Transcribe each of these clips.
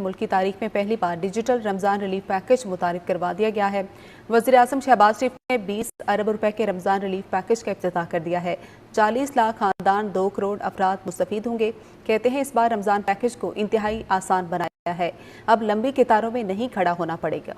ملک کی تاریخ میں پہلی بار ڈیجیٹل رمضان ریلیف پیکج متعارف کروا دیا گیا ہے۔ وزیر اعظم شہباز شریف نے 20 ارب روپے کے رمضان ریلیف پیکج کا افتتاح کر دیا ہے۔ 40 لاکھ خاندان 2 کروڑ افراد مستفید ہوں گے۔ کہتے ہیں اس بار رمضان پیکج کو انتہائی آسان بنایا ہے، اب لمبی قطاروں میں نہیں کھڑا ہونا پڑے گا۔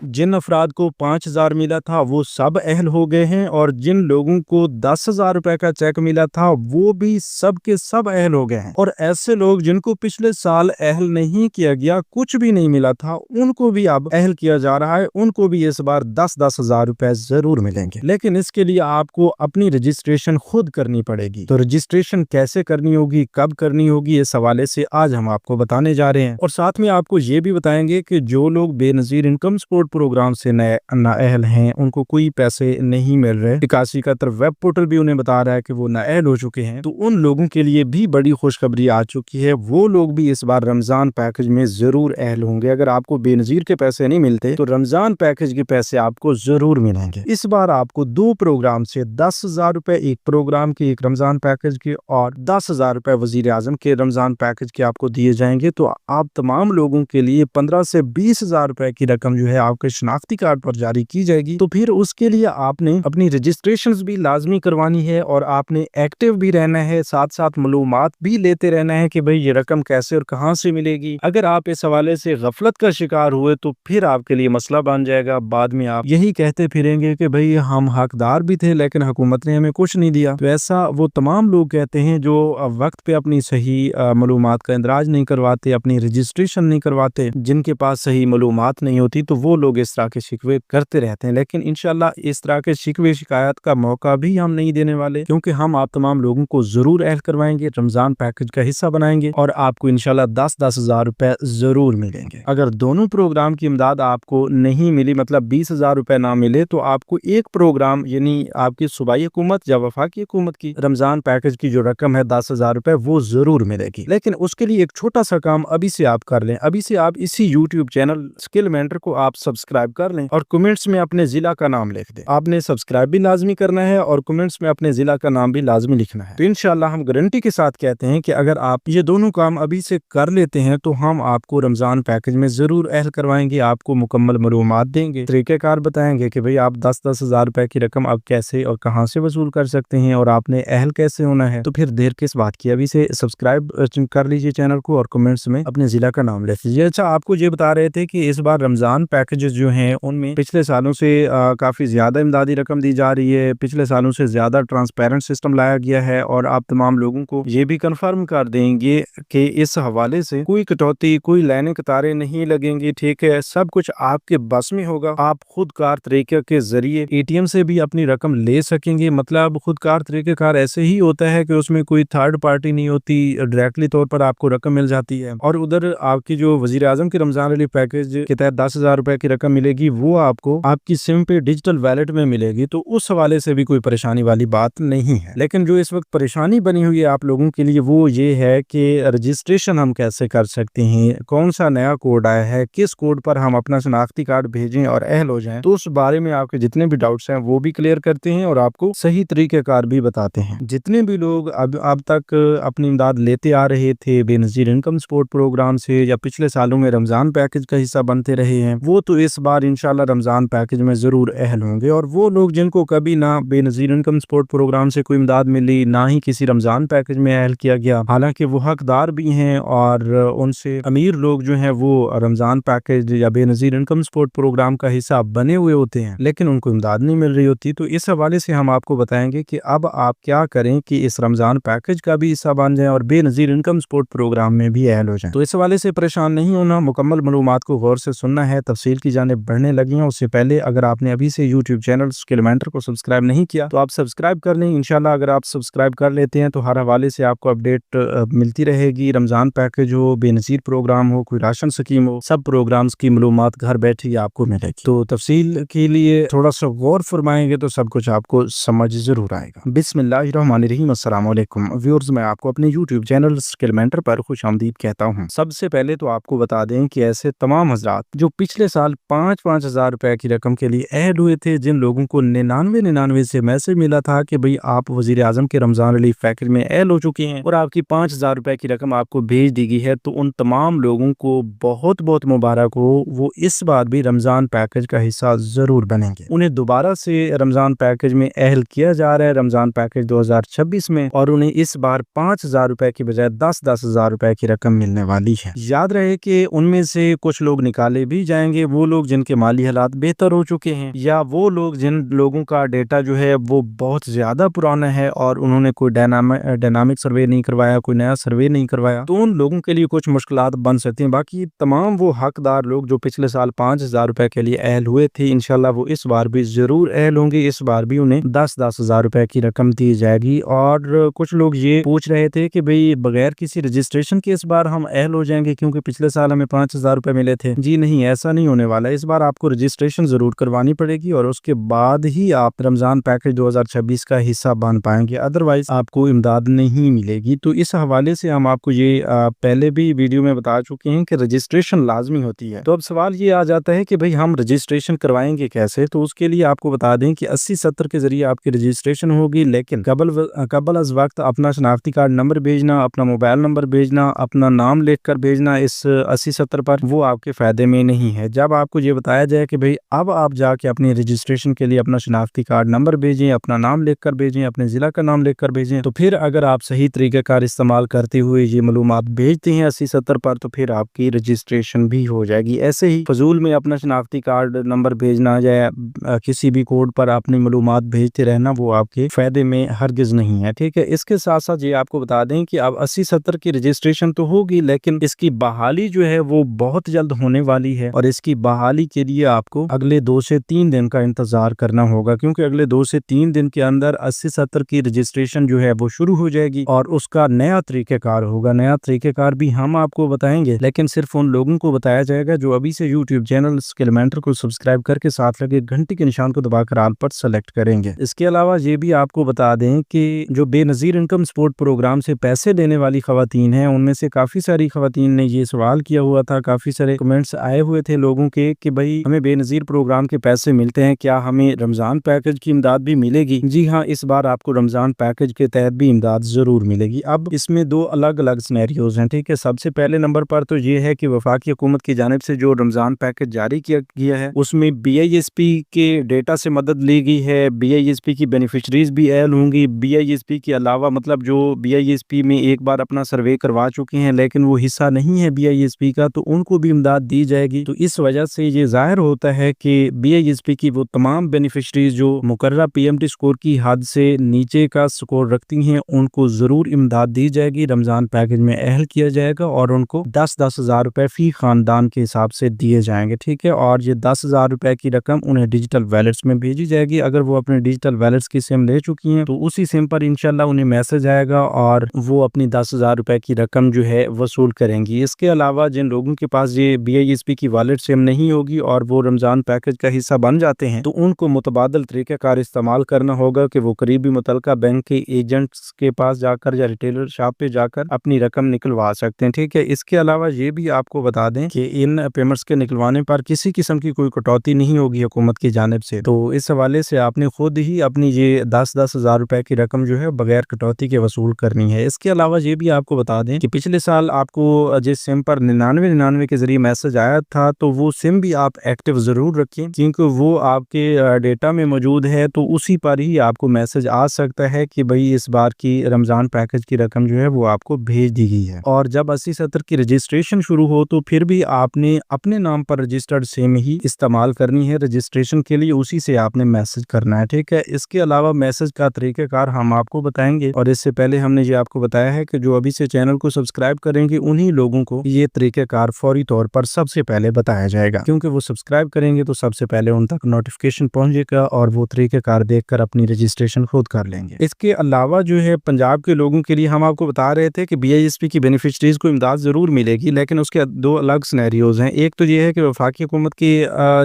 جن افراد کو 5,000 ملا تھا وہ سب اہل ہو گئے ہیں، اور جن لوگوں کو 10,000 روپے کا چیک ملا تھا وہ بھی سب کے سب اہل ہو گئے ہیں، اور ایسے لوگ جن کو پچھلے سال اہل نہیں کیا گیا، کچھ بھی نہیں ملا تھا، ان کو بھی اب اہل کیا جا رہا ہے۔ ان کو بھی اس بار 10,000 روپے ضرور ملیں گے، لیکن اس کے لیے آپ کو اپنی رجسٹریشن خود کرنی پڑے گی۔ تو رجسٹریشن کیسے کرنی ہوگی، کب کرنی ہوگی، اس حوالے سے آج ہم آپ کو بتانے جا رہے ہیں، اور ساتھ میں آپ کو یہ بھی بتائیں گے کہ جو لوگ بے نظیر انکم سپورٹ پروگرام سے نااہل ہیں، ان کو کوئی پیسے نہیں مل رہے۔ 81 71 ویب پورٹل بھی انہیں بتا رہا ہے کہ وہ نااہل ہو چکے ہیں، تو ان لوگوں کے لیے بھی بڑی خوشخبری آ چکی ہے۔ وہ لوگ بھی اس بار رمضان پیکج میں ضرور اہل ہوں گے۔ اگر آپ کو بے نظیر کے پیسے نہیں ملتے تو رمضان پیکج کے پیسے آپ کو ضرور ملیں گے۔ اس بار آپ کو 2 پروگرام سے 10,000 روپے، ایک پروگرام کے، ایک رمضان پیکج کے، اور 10,000 روپے وزیر اعظم کے رمضان پیکج کے آپ کو دیے جائیں گے۔ تو آپ تمام لوگوں کے لیے 15 سے 20,000 روپے کی رقم جو ہے آپ کے شناختی کارڈ پر جاری کی جائے گی۔ تو پھر اس کے لیے آپ نے اپنی رجسٹریشنز بھی لازمی کروانی ہے، اور آپ نے ایکٹیو بھی رہنا ہے، ساتھ ساتھ معلومات بھی لیتے رہنا ہے کہ بھئی یہ رقم کیسے اور کہاں سے ملے گی۔ اگر آپ اس حوالے سے غفلت کا شکار ہوئے تو پھر آپ کے لیے مسئلہ بن جائے گا۔ بعد میں آپ یہی کہتے پھریں گے کہ بھئی ہم حقدار بھی تھے لیکن حکومت نے ہمیں کچھ نہیں دیا۔ تو ایسا وہ تمام لوگ کہتے ہیں جو وقت پہ اپنی صحیح معلومات کا اندراج نہیں کرواتے، اپنی رجسٹریشن نہیں کرواتے، جن کے پاس صحیح معلومات نہیں ہوتی، تو وہ لوگ اس طرح کے شکوے کرتے رہتے ہیں۔ لیکن انشاءاللہ اس طرح کے شکوے شکایت کا موقع بھی ہم نہیں دینے والے، کیونکہ ہم آپ تمام لوگوں کو ضرور اہل کروائیں گے، رمضان پیکج کا حصہ بنائیں گے، اور آپ کو انشاءاللہ 10,000 روپے ضرور ملیں گے۔ اگر دونوں پروگرام کی امداد آپ کو نہیں ملی، مطلب 20,000 روپے نہ ملے، تو آپ کو ایک پروگرام یعنی آپ کی صوبائی حکومت یا وفاقی حکومت کی رمضان پیکج کی جو رقم ہے 10,000 روپے، وہ ضرور ملے گی۔ لیکن اس کے لیے ایک چھوٹا سا کام ابھی سے آپ کر لیں۔ ابھی سے آپ اسی یوٹیوب چینل اسکل مینٹر کو آپ سبسکرائب کر لیں، اور کمنٹس میں اپنے ضلع کا نام لکھ دیں۔ آپ نے سبسکرائب بھی لازمی کرنا ہے، اور کمنٹس میں اپنے ضلع کا نام بھی لازمی لکھنا ہے۔ تو انشاءاللہ ہم گارنٹی کے ساتھ کہتے ہیں کہ اگر آپ یہ دونوں کام ابھی سے کر لیتے ہیں تو ہم آپ کو رمضان پیکج میں ضرور اہل کروائیں گے، آپ کو مکمل معلومات دیں گے، طریقہ کار بتائیں گے کہ بھئی آپ 10,000 روپے کی رقم اب کیسے اور کہاں سے وصول کر سکتے ہیں، اور آپ نے اہل کیسے ہونا ہے۔ تو پھر دیر کس بات کی، ابھی سے سبسکرائب کر لیجئے چینل کو، اور کمنٹس میں اپنے ضلع کا نام لکھ لیجئے۔ اچھا، آپ کو یہ بتا رہے تھے کہ اس بار رمضان پیکجز جو ہیں ان میں پچھلے سالوں سے کافی زیادہ امدادی رقم دی جا رہی ہے، پچھلے سالوں سے زیادہ ٹرانسپیرنٹ سسٹم لایا گیا ہے، اور آپ تمام لوگوں کو یہ بھی کنفرم کر دیں گے کہ اس حوالے سے کوئی کٹوتی، کوئی لائنیں قطاریں نہیں لگیں گی، ٹھیک ہے؟ سب کچھ آپ کے بس میں ہوگا۔ آپ خود کار طریقے کے ذریعے اے ٹی ایم سے بھی اپنی رقم لے سکیں گے۔ مطلب خود کار طریقہ کار ایسے ہی ہوتا ہے کہ اس میں کوئی تھرڈ پارٹی نہیں ہوتی، ڈائریکٹلی طور پر آپ کو رقم مل جاتی ہے، اور ادھر آپ کی جو وزیر اعظم کی رمضان ریلیف پیکج کے تحت 10,000 روپے کی رقم ملے گی، وہ آپ کو آپ کی سم پہ ڈیجیٹل ویلٹ میں ملے گی۔ تو اس حوالے سے بھی کوئی پریشانی والی بات نہیں ہے۔ لیکن جو اس وقت پریشانی بنی ہوئی ہے آپ لوگوں کے لیے وہ یہ ہے کہ رجسٹریشن ہم کیسے کر سکتے ہیں، کون سا نیا کوڈ آیا ہے، کس کوڈ پر ہم اپنا شناختی کارڈ بھیجیں اور اہل ہو جائیں۔ تو اس بارے میں آپ کے جتنے بھی ڈاؤٹس ہیں وہ بھی کلیئر کرتے ہیں، اور آپ کو صحیح طریقہ کار بھی بتاتے ہیں۔ جتنے بھی لوگ اب تک اپنی امداد لیتے آ رہے تھے بے نظیر انکم سپورٹ پروگرام سے، یا پچھلے سالوں میں رمضان پیکج کا حصہ بنتے رہے ہیں، وہ تو اس بار انشاءاللہ رمضان پیکج میں ضرور اہل ہوں گے۔ اور وہ لوگ جن کو کبھی نہ بے نظیر انکم سپورٹ پروگرام سے کوئی امداد ملی، نہ ہی کسی رمضان پیکج میں اہل کیا گیا، حالانکہ وہ حقدار بھی ہیں، اور ان سے امیر لوگ جو ہیں وہ رمضان پیکج یا بے نظیر انکم سپورٹ پروگرام کا حصہ بنے ہوئے ہوتے ہیں، لیکن ان کو امداد نہیں مل رہی ہوتی۔ تو اس حوالے سے ہم آپ کو بتائیں گے کہ اب آپ کیا کریں کہ اس رمضان پیکج کا بھی حصہ بن جائیں اور بے نظیر انکم سپورٹ پروگرام میں بھی اہل ہو جائیں۔ تو اس حوالے سے پریشان نہیں ہونا، مکمل معلومات کو غور سے سننا ہے، تفصیل کی جانب بڑھنے لگی ہیں۔ اس سے پہلے اگر آپ نے ابھی سے یوٹیوب چینل اسکل مینٹر کو سبسکرائب نہیں کیا تو آپ سبسکرائب کر لیں۔ انشاءاللہ اگر آپ سبسکرائب کر لیتے ہیں تو ہر حوالے سے آپ کو اپڈیٹ ملتی رہے گی، رمضان پیکج ہو، بے نظیر پروگرام ہو، کوئی راشن سکیم ہو، سب پروگرامز کی معلومات گھر بیٹھے ہی آپ کو ملے گی۔ تو تفصیل کے لیے تھوڑا سا غور فرمائیں گے تو سب کچھ آپ کو سمجھ ضرور آئے گا۔ بسم اللہ الرحمن الرحیم۔ السلام علیکم ویورز، میں آپ کو اپنے یوٹیوب چینل اسکل مینٹر پر خوش آمدید کہتا ہوں۔ سب سے پہلے تو آپ کو بتا دیں کہ ایسے تمام حضرات جو پچھلے سال 5-5 हज़ार रुपए की रकम के लिए ऐड हुए थे, जिन लोगों को 99 से मैसेज मिला था कि भाई आप वजीर आजम के रमजान रिलीफ पैकेज में ऐड हो चुके हैं और आपकी 5,000 रुपए की रकम आपको भेज दी गई है, तो उन तमाम लोगों को बहुत बहुत मुबारक हो। वो इस बार भी रमजान पैकेज का हिस्सा जरूर बनेंगे। उन्हें दोबारा से रमजान पैकेज में अहल किया जा रहा है, रमजान पैकेज 2026 में, और उन्हें इस बार 5,000 रुपए की बजाय 10-10 हज़ार रुपए की रकम मिलने वाली है। याद रहे कि उनमें से कुछ लोग निकाले भी जाएंगे, वो लोग जिनके माली हालात बेहतर हो चुके हैं, या वो लोग जिन लोगों का डेटा जो है वो बहुत ज्यादा पुराना है और उन्होंने कोई डायनामिक सर्वे नहीं करवाया, कोई नया सर्वे नहीं करवाया, तो उन लोगों के लिए कुछ मुश्किलात बन सकती हैं। बाकी तमाम वो हकदार लोग जो पिछले साल 5,000 रुपए के लिए अहल हुए थे, इंशाल्लाह वो इस बार भी जरूर अहल होंगे। इस बार भी उन्हें 10-10 हज़ार रुपए की रकम दी जाएगी। और कुछ लोग ये पूछ रहे थे कि भाई बगैर किसी रजिस्ट्रेशन के इस बार हम अहल हो जाएंगे क्योंकि पिछले साल हमें 5,000 रुपए मिले थे। जी नहीं, ऐसा नहीं होने वाला है। इस बार आपको रजिस्ट्रेशन जरूर करवानी पड़ेगी और उसके बाद ही आप रमजान पैकेज 2026 का हिस्सा बन पाएंगे, अदरवाइज आपको इमदाद नहीं मिलेगी। तो इस हवाले से हम आपको ये पहले भी वीडियो में बता चुके हैं कि रजिस्ट्रेशन लाजमी होती है। तो अब सवाल ये आ जाता है कि भाई हम रजिस्ट्रेशन करवाएंगे कैसे। तो उसके लिए आपको बता दें कि 80-70 के जरिए आपकी रजिस्ट्रेशन होगी, लेकिन कबल अज वक्त अपना शनाख्ती कार्ड नंबर भेजना, अपना मोबाइल नंबर भेजना, अपना नाम लिख कर भेजना इस 80-70 पर, वो आपके फायदे में नहीं है। जब आपको ये बताया जाए कि भाई अब आप जाके अपनी रजिस्ट्रेशन के लिए अपना शनाख्ती कार्ड नंबर भेजें, अपना नाम लिख कर भेजें, अपने जिला का नाम लिख कर भेजें, तो फिर अगर आप सही तरीक़ेकार इस्तेमाल करते हुए ये मालूमात भेजते हैं 80-70 पर, तो फिर आपकी रजिस्ट्रेशन भी हो जाएगी। ऐसे ही फजूल में अपना शनाख्ती कार्ड नंबर भेजना या किसी भी कोड पर अपनी मालूमात भेजते रहना, वो आपके फायदे में हरगिज नहीं है। ठीक है, इसके साथ साथ ये आपको बता दें कि अब 80-70 की रजिस्ट्रेशन तो होगी, लेकिन इसकी बहाली जो है वो बहुत जल्द होने वाली है और इसकी बहाली के लिए आपको अगले 2 से 3 दिन का इंतजार करना होगा, क्योंकि अगले 2 से 3 दिन के अंदर 80-70 की रजिस्ट्रेशन जो है वो शुरू हो जाएगी और उसका नया तरीकेकार होगा। नया तरीकेकार भी हम आपको बताएंगे, लेकिन सिर्फ उन लोगों को बताया जाएगा जो अभी से यूट्यूब चैनल स्किलमेंटर को सब्सक्राइब करके साथ लगे घंटी के निशान को दबाकर ऑल पर सेलेक्ट करेंगे। इसके अलावा ये भी आपको बता दें कि जो बेनजीर इनकम सपोर्ट प्रोग्राम से पैसे लेने वाली खवातीन हैं, उनमें से काफी सारी खवातीन ने ये सवाल किया हुआ था, काफी सारे कमेंट्स आए हुए थे लोगों के कि भाई हमें बेनजीर प्रोग्राम के पैसे मिलते हैं, क्या हमें रमजान पैकेज की इमदाद भी मिलेगी? जी हाँ, इस बार आपको रमजान पैकेज के तहत भी इमदाद जरूर मिलेगी। अब इसमें 2 अलग अलग सिनेरियोज हैं। ठीक है, सबसे पहले नंबर पर तो ये है कि वफाकी हुकूमत की जानिब से जो रमजान पैकेज जारी किया गया है उसमें BISP के डेटा से मदद ली गई है। BISP की बेनिफिशरीज भी अहल होंगी। BISP के अलावा मतलब जो BISP में एक बार अपना सर्वे करवा चुके हैं लेकिन वो हिस्सा नहीं है BISP का, तो उनको भी इमदाद दी जाएगी। तो इस वजह से ये जाहिर होता है कि BISP की वो तमाम बेनिफिशरीज जो मुकर्रर PMT स्कोर की हद से नीचे का स्कोर रखती हैं, उनको जरूर इमदाद दी जाएगी, रमजान पैकेज में अहल किया जाएगा और उनको 10-10 हज़ार रुपए फी खानदान के हिसाब से दिए जाएंगे। ठीक है, और ये 10 हज़ार रुपए की रकम उन्हें डिजिटल वैलेट्स में भेजी जाएगी। अगर वो अपने डिजिटल वैलेट्स की सिम ले चुकी हैं तो उसी सिम पर इंशाल्लाह उन्हें मैसेज आएगा और वो अपनी 10 हज़ार रुपए की रकम जो है वसूल करेंगी। इसके अलावा जिन लोगों के पास ये BISP की वॉलेट सिम नहीं होगी और वो रमजान पैकेज का हिस्सा बन जाते हैं, तो उनको मुतबादल तरीक़ेकार इस्तेमाल करना होगा कि वो करीबी मुतल्लिका बैंक के एजेंट्स के पास जाकर या रिटेलर शॉप पे जाकर अपनी रकम निकलवा सकते हैं। ठीक है, इसके अलावा ये भी आपको बता दें कि इन पेमेंट्स के निकलवाने पर किसी किस्म की कोई कटौती नहीं होगी हुकूमत की जानिब से। तो इस हवाले से आपने खुद ही अपनी ये 10-10 हज़ार रुपए की रकम जो है बगैर कटौती के वसूल करनी है। इसके अलावा ये भी आपको बता दें कि पिछले साल आपको जिस सिम पर 99 के जरिए मैसेज आया था, तो वो सिम भी आप एक्टिव जरूर रखें, क्योंकि वो आपके डेटा में मौजूद है, तो उसी पर ही आपको मैसेज आ सकता है कि भाई इस बार की रमजान पैकेज की रकम जो है वो आपको भेज दी गई है। और जब 80-70 की रजिस्ट्रेशन शुरू हो तो फिर भी आपने अपने नाम पर रजिस्टर्ड सिम ही इस्तेमाल करनी है रजिस्ट्रेशन के लिए, उसी से आपने मैसेज करना है। ठीक है, इसके अलावा मैसेज का तरीक़ेकार हम आपको बताएंगे और इससे पहले हमने ये आपको बताया है कि जो अभी से चैनल को सब्सक्राइब करेंगे उन्हीं लोगों को ये तरीक़ेकार फौरी तौर पर सबसे पहले बताया जाएगा, क्योंकि वो सब्सक्राइब करेंगे तो सबसे पहले उन तक नोटिफिकेशन पहुंचेगा और वो तरीक़ेकार देखकर अपनी रजिस्ट्रेशन खुद कर लेंगे। इसके अलावा जो है पंजाब के लोगों के लिए हम आपको बता रहे थे कि BISP की बेनिफिशरीज को इमदाद जरूर मिलेगी, लेकिन उसके 2 अलग सिनेरियोज हैं। एक तो ये है कि वफाकी हुकूमत की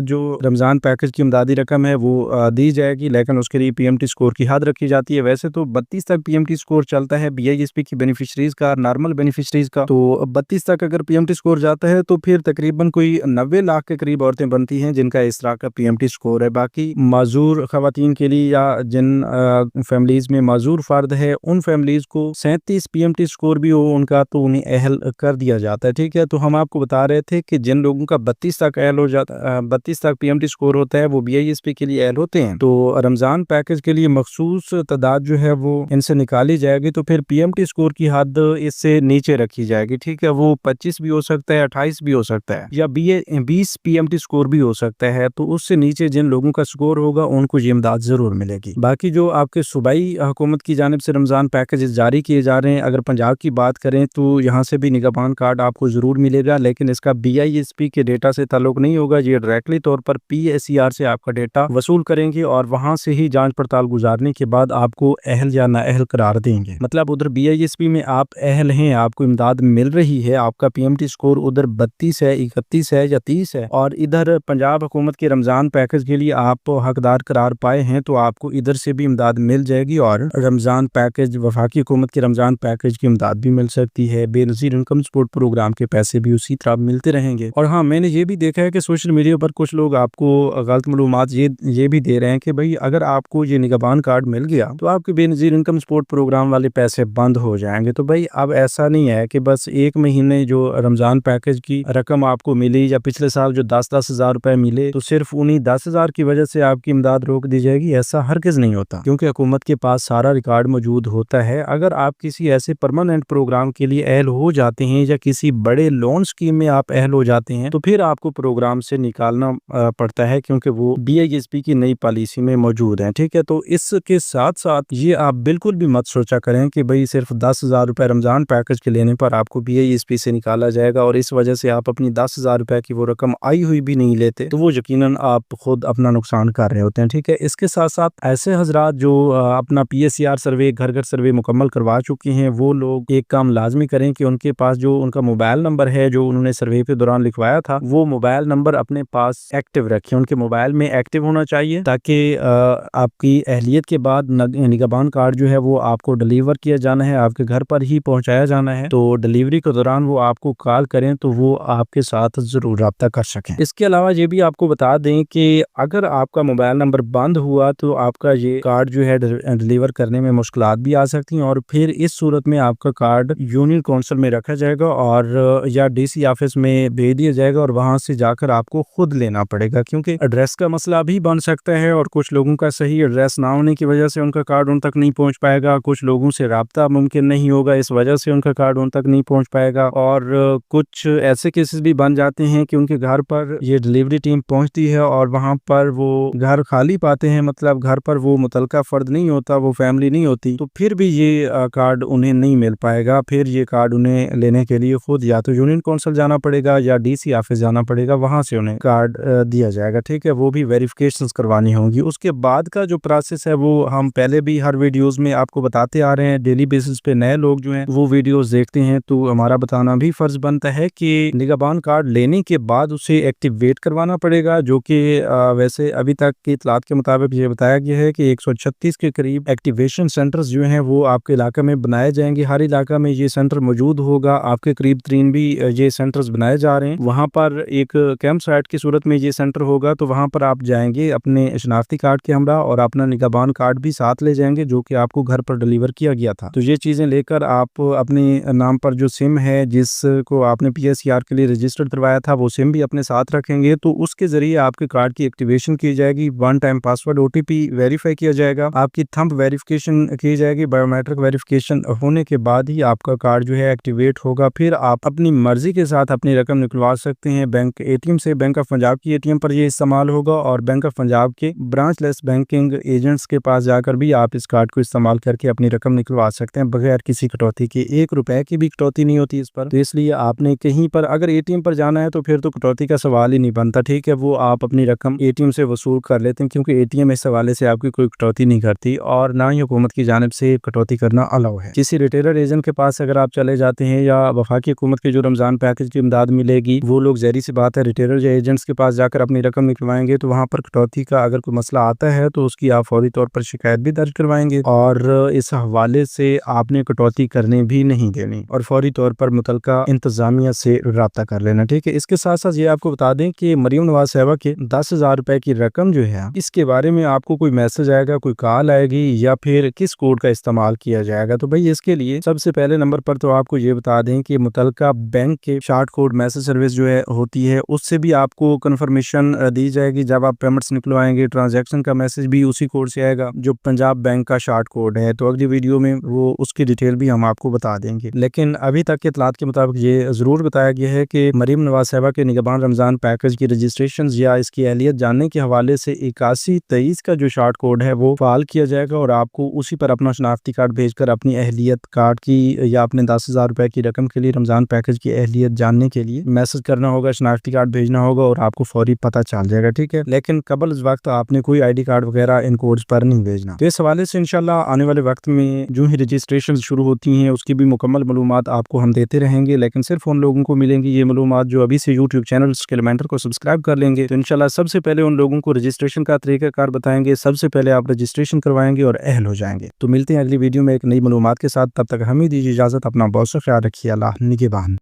जो रमजान पैकेज की इमदादी रकम है वो दी जाएगी, लेकिन उसके लिए PMT स्कोर की हद रखी जाती है। वैसे तो 32 तक PMT स्कोर चलता है BISP की बेनिफिशरीज का, नॉर्मल बेनिफिशरीज का। तो 32 तक अगर PMT स्कोर जाता है तो फिर तकरीबन कोई 90 लाख लाख के करीब औरतें बनती हैं जिनका इस तरह का PMT स्कोर है। बाकी माजूर खवातीन के लिए या जिन फैमिलीज में माजूर फर्द है उन फैमिलीज को 37 PMT स्कोर भी हो उनका तो उन्हें अहल कर दिया जाता है। ठीक है, तो हम आपको बता रहे थे कि जिन लोगों का 32 तक अहल हो जाता 32 तक PMT स्कोर होता है वो BISP के लिए अहल होते हैं। तो रमजान पैकेज के लिए मखसूस तादाद जो है वो इनसे निकाली जाएगी, तो फिर PMT स्कोर की हद इससे नीचे रखी जाएगी। ठीक है, वो 25 भी हो सकता है, 28 भी हो सकता है, या 20 PMT स्कोर भी हो सकता है। तो उससे नीचे जिन लोगों का स्कोर होगा उनको ये इमदाद जरूर मिलेगी। बाकी जो आपके सूबाई हुकूमत की जानिब से रमजान पैकेज जारी किए जा रहे हैं, अगर पंजाब की बात करें तो यहाँ से भी निगहबान कार्ड आपको जरूर मिलेगा, लेकिन इसका BISP के डेटा से ताल्लुक नहीं होगा। ये डायरेक्टली तौर पर PSER से आपका डेटा वसूल करेंगे और वहां से ही जांच पड़ताल गुजारने के बाद आपको अहल या नाअहल करार देंगे। मतलब उधर BISP में आप अहल हैं, आपको इमदाद मिल रही है, आपका PMT स्कोर उधर 32 है, 31 है या 30 है, और इधर पंजाब हुकूमत के रमजान पैकेज के लिए आप हकदार करार पाए हैं तो आपको इधर से भी इमदाद मिल जाएगी और रमजान पैकेज वफाकी हुकूमत के रमजान पैकेज की इमदाद भी मिल सकती है। बेनज़ीर इनकम सपोर्ट प्रोग्राम के पैसे भी उसी तरह मिलते रहेंगे। और हाँ, मैंने ये भी देखा है कि सोशल मीडिया पर कुछ लोग आपको गलत मालूमात ये भी दे रहे हैं कि भाई अगर आपको ये निगहबान कार्ड मिल गया तो आपके बेनज़ीर इनकम सपोर्ट प्रोग्राम वाले पैसे बंद हो जाएंगे। तो भाई अब ऐसा नहीं है कि बस एक महीने जो रमजान पैकेज की रकम आपको मिली या पिछले साल जो 10-10 हज़ार रुपए मिले तो सिर्फ उन्हीं 10 हज़ार की वजह से आपकी इमदाद रोक दी जाएगी। ऐसा हरगिज़ नहीं होता, क्योंकि हुकूमत के पास सारा रिकॉर्ड मौजूद होता है। अगर आप किसी ऐसे परमानेंट प्रोग्राम के लिए अहल हो जाते हैं या किसी बड़े लोन स्कीम में आप अहल हो जाते हैं तो फिर आपको प्रोग्राम से निकालना पड़ता है, क्योंकि वो BISP की नई पॉलिसी में मौजूद है। ठीक है, तो इसके साथ साथ ये आप बिल्कुल भी मत सोचा करें कि भाई सिर्फ 10 हज़ार रुपए रमजान पैकेज के लेने पर आपको BISP से निकाला जाएगा और इस वजह से आप अपनी 10 हज़ार रुपए की वो रकम आई हुई भी नहीं लेते, तो वो यकीनन आप खुद अपना नुकसान कर रहे होते हैं। ठीक है, इसके साथ साथ ऐसे हजरात जो अपना PSER सर्वे घर घर सर्वे मुकम्मल करवा चुके हैं वो लोग एक काम लाजमी करें कि उनके पास जो उनका मोबाइल नंबर है जो उन्होंने सर्वे के दौरान लिखवाया था वो मोबाइल नंबर अपने पास एक्टिव रखें, उनके मोबाइल में एक्टिव होना चाहिए, ताकि आपकी अहलियत के बाद निगहबान कार्ड जो है वो आपको डिलीवर किया जाना है, आपके घर पर ही पहुंचाया जाना है। तो डिलीवरी के दौरान वो आपको कॉल करें तो वो आपके साथ जरूर रब्ता कर सकें। इसके अलावा ये भी आपको बता दें कि अगर आपका मोबाइल नंबर बंद हुआ तो आपका ये कार्ड जो है डिलीवर करने में मुश्किलात भी आ सकती हैं, और फिर इस सूरत में आपका कार्ड यूनियन काउंसिल में रखा जाएगा और या DC ऑफिस में भेज दिया जाएगा और वहां से जाकर आपको खुद लेना पड़ेगा, क्योंकि एड्रेस का मसला भी बन सकता है और कुछ लोगों का सही एड्रेस ना होने की वजह से उनका कार्ड उन तक नहीं पहुंच पाएगा, कुछ लोगों से राब्ता मुमकिन नहीं होगा, इस वजह से उनका कार्ड उन तक नहीं पहुंच पाएगा, और कुछ ऐसे केसेस भी बन जाते हैं कि उनके घर पर ये डिलीवरी टीम पहुंचती है और वहां पर वो घर खाली पाते हैं, मतलब घर पर वो मुतलका फर्द नहीं होता, वो फैमिली नहीं होती, तो फिर भी ये कार्ड उन्हें नहीं मिल पाएगा। फिर ये कार्ड उन्हें लेने के लिए खुद या तो यूनियन काउंसिल जाना पड़ेगा या DC ऑफिस जाना पड़ेगा, वहां से उन्हें कार्ड दिया जाएगा। ठीक है, वो भी वेरिफिकेशंस करवानी होंगी। उसके बाद का जो प्रोसेस है वो हम पहले भी हर वीडियोस में आपको बताते आ रहे हैं। डेली बेसिस पे नए लोग जो हैं वो वीडियोस देखते हैं तो हमारा बताना भी फर्ज बनता है कि निगहबान कार्ड लेने के बाद उसे एक्टिवेट करवाना पड़ेगा, जो कि वैसे अभी तक की इतलात के मुताबिक ये बताया गया है कि 136 के करीब एक्टिवेशन सेंटर्स जो हैं वो आपके इलाके में बनाए जाएंगे। हर इलाका में ये सेंटर मौजूद होगा, आपके करीब 3 भी ये सेंटर्स बनाए जा रहे हैं। वहाँ पर एक कैंप साइट की सूरत में ये सेंटर होगा, तो वहाँ पर आप जाएंगे अपने शनाख्ती कार्ड के हमरा और अपना निगहबान कार्ड भी साथ ले जाएंगे जो कि आपको घर पर डिलीवर किया गया था। तो ये चीजें लेकर आप अपने नाम पर जो सिम है जिसको आपने PSER के लिए रजिस्टर्ड करवाया था वो सिम भी अपने साथ रखेंगे, तो उसके जरिए आपके कार्ड की एक्टिवेशन की जाएगी। 1 टाइम पासवर्ड OTP वेरीफाई किया जाएगा, आपकी थंब वेरिफिकेशन की जाएगी, बायोमेट्रिक वेरिफिकेशन होने के बाद ही आपका कार्ड जो है एक्टिवेट होगा। फिर आप अपनी मर्जी के साथ अपनी रकम निकलवा सकते हैं बैंक ATM से। बैंक ऑफ पंजाब की ATM पर ये इस्तेमाल होगा और बैंक ऑफ पंजाब के ब्रांच लेस बैंकिंग एजेंट्स के पास जाकर भी आप इस कार्ड को इस्तेमाल करके अपनी रकम निकलवा सकते हैं बगैर किसी कटौती के। 1 रुपए की भी कटौती नहीं होती इस पर, तो इसलिए आपने कहीं पर अगर ATM पर जाना है तो फिर तो कटौती का सवाल ही नहीं बनता। ठीक है, वो आप अपनी रकम ATM से वसूल कर लेते हैं, क्योंकि ATM इस हवाले से आपकी कोई कटौती नहीं करती और ना ही हुकूमत की जानिब से कटौती करना अलाउ है। किसी रिटेलर एजेंट के पास अगर आप चले जाते हैं या वफाकी हुकूमत के जो रमजान पैकेज की इमदाद मिलेगी, वो लोग ज़ाहिर सी बात है रिटेलर या एजेंट्स के पास जाकर अपनी रकम निकलवाएंगे, तो वहाँ पर कटौती का अगर कोई मसला आता है तो उसकी आप फौरी तौर पर शिकायत भी दर्ज करवाएंगे और इस हवाले से आपने कटौती करने भी नहीं देनी और फौरी तौर पर मुतलका इंतजामिया से राब्ता कर लेना। ठीक है, इसके साथ साथ ये آپ کو بتا دیں کہ مریم نواز صاحبہ کے 10,000 روپے کی رقم جو ہے اس کے بارے میں آپ کو کوئی میسج آئے گا, کوئی کال آئے گی یا پھر کس کوڈ کا استعمال کیا جائے گا. تو بھائی اس کے لیے سب سے پہلے نمبر پر تو آپ کو یہ بتا دیں کہ متعلقہ بینک کے شارٹ کوڈ میسج سروس جو ہے ہوتی ہے, اس سے بھی آپ کو کنفرمیشن دی جائے گی. جب آپ پیمنٹس نکلوائیں گے ٹرانزیکشن کا میسج بھی اسی کوڈ سے آئے گا جو پنجاب بینک کا شارٹ کوڈ ہے. تو اگلی ویڈیو میں وہ اس کی ڈیٹیل بھی ہم آپ کو بتا دیں گے. لیکن ابھی تک کے اطلاعات کے مطابق یہ ضرور بتایا گیا ہے کہ مریم نواز صاحبہ کے نگہبان رمضان پیکج کی رجسٹریشنز یا اس کی اہلیت جاننے کے حوالے سے 8123 کا جو شارٹ کوڈ ہے وہ فعال کیا جائے گا اور آپ کو اسی پر اپنا شناختی کارڈ بھیج کر اپنی اہلیت کارڈ کی یا اپنے 10,000 روپے کی رقم کے لیے رمضان پیکج کی اہلیت جاننے کے لیے میسج کرنا ہوگا, شناختی کارڈ بھیجنا ہوگا اور آپ کو فوری پتہ چل جائے گا. ٹھیک ہے, لیکن قبل اس وقت آپ نے کوئی ID کارڈ وغیرہ ان کوڈز پر نہیں بھیجنا. تو اس حوالے سے انشاءاللہ آنے والے وقت میں جو ہی رجسٹریشن شروع ہوتی ہیں اس کی بھی مکمل معلومات آپ کو ہم دیتے رہیں گے, لیکن صرف ان لوگوں کو ملیں گی یہ معلومات جو ابھی سے YouTube چینل اسکلمنٹر کو سبسکرائب کر لیں گے. تو انشاءاللہ سب سے پہلے ان لوگوں کو رجسٹریشن کا طریقہ کار بتائیں گے, سب سے پہلے آپ رجسٹریشن کروائیں گے اور اہل ہو جائیں گے. تو ملتے ہیں اگلی ویڈیو میں ایک نئی معلومات کے ساتھ, تب تک ہمیں دیجیے اجازت, اپنا بہت سا خیال رکھیے, اللہ نگہبان.